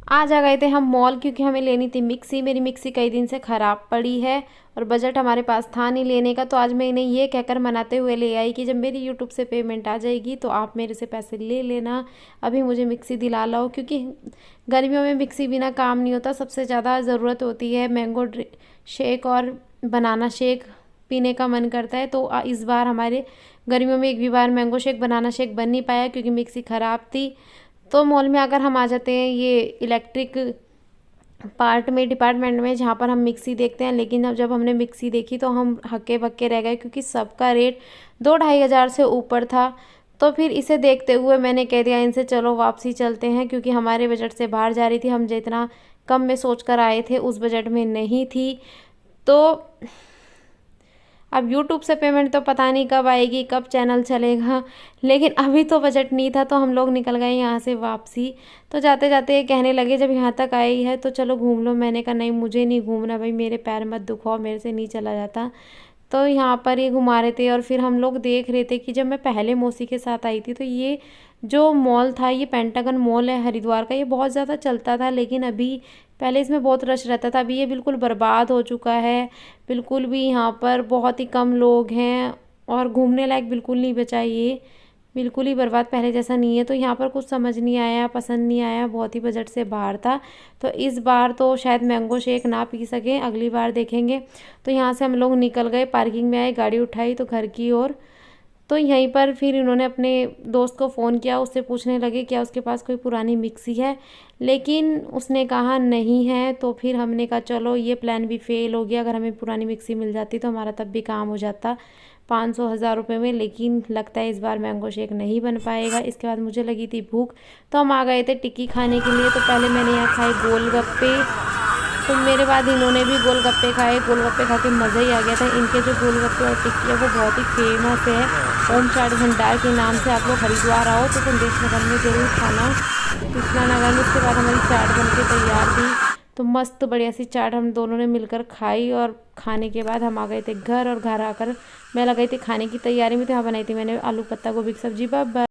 आज आ गए थे हम मॉल, क्योंकि हमें लेनी थी मिक्सी। मेरी मिक्सी कई दिन से ख़राब पड़ी है और बजट हमारे पास था नहीं लेने का। तो आज मैं इन्हें ये कहकर मनाते हुए ले आई कि जब मेरी यूट्यूब से पेमेंट आ जाएगी तो आप मेरे से पैसे ले लेना, अभी मुझे मिक्सी दिला लाओ। क्योंकि गर्मियों में मिक्सी बिना काम नहीं होता। सबसे ज़्यादा ज़रूरत होती है मैंगो शेक और बनाना शेक पीने का मन करता है। तो इस बार हमारे गर्मियों में एक भी बार मैंगो शेक बनाना शेक बन नहीं पाया क्योंकि मिक्सी ख़राब थी। तो मॉल में अगर हम आ जाते हैं ये इलेक्ट्रिक डिपार्टमेंट में, जहाँ पर हम मिक्सी देखते हैं। लेकिन अब जब हमने मिक्सी देखी तो हम हक्के बक्के रह गए, क्योंकि सबका रेट 2-2.5 हज़ार से ऊपर था। तो फिर इसे देखते हुए मैंने कह दिया इनसे चलो वापसी चलते हैं, क्योंकि हमारे बजट से बाहर जा रही थी। हम जितना कम में सोच कर आए थे उस बजट में नहीं थी। तो अब यूट्यूब से पेमेंट तो पता नहीं कब आएगी, कब चैनल चलेगा, लेकिन अभी तो बजट नहीं था। तो हम लोग निकल गए यहाँ से वापसी। तो जाते जाते ये कहने लगे जब यहाँ तक आई है तो चलो घूम लो। मैंने कहा नहीं, मुझे नहीं घूमना भाई, मेरे पैर मत दुखाओ, मेरे से नहीं चला जाता। तो यहाँ पर ये घुमा रहे थे और फिर हम लोग देख रहे थे कि जब मैं पहले मौसी के साथ आई थी तो ये जो मॉल था, ये पेंटागन मॉल है हरिद्वार का, ये बहुत ज़्यादा चलता था। लेकिन अभी पहले इसमें बहुत रश रहता था, अभी ये बिल्कुल बर्बाद हो चुका है। बिल्कुल भी यहाँ पर बहुत ही कम लोग हैं और घूमने लायक बिल्कुल नहीं बचा ये, बिल्कुल ही बर्बाद, पहले जैसा नहीं है। तो यहाँ पर कुछ समझ नहीं आया, पसंद नहीं आया, बहुत ही बजट से बाहर था। तो इस बार तो शायद मैंगो शेक ना पी सकें, अगली बार देखेंगे। तो यहाँ से हम लोग निकल गए, पार्किंग में आए, गाड़ी उठाई तो घर की ओर। तो यहीं पर फिर इन्होंने अपने दोस्त को फ़ोन किया, उससे पूछने लगे क्या उसके पास कोई पुरानी मिक्सी है, लेकिन उसने कहा नहीं है। तो फिर हमने कहा चलो ये प्लान भी फेल हो गया। अगर हमें पुरानी मिक्सी मिल जाती तो हमारा तब भी काम हो जाता 500-1000 रुपये में। लेकिन लगता है इस बार मैंगो शेक नहीं बन पाएगा। इसके बाद मुझे लगी थी भूख, तो हम आ गए थे टिक्की खाने के लिए। तो पहले मैंने यहाँ खाए गोलगप्पे, तो मेरे बाद इन्होंने भी गोलगप्पे खाए। गोलगप्पे खा के मज़ा ही आ गया था। इनके जो गोलगप्पे और टिक्की है वो बहुत ही फेमस है। ओम चाट भंडार के नाम से आप लोग हरिद्वार आओ तो संदेश नगर में ज़रूर खाना, कृष्णा नगर में। उसके बाद हमारी चाट बन के तैयार थी, तो मस्त बढ़िया सी चाट हम दोनों ने मिलकर खाई। और खाने के बाद हम आ गए थे घर, और घर आकर मैं लगाई थी खाने की तैयारी में। तो यहाँ बनाई थी मैंने आलू पत्ता गोभी की सब्जी। बाय।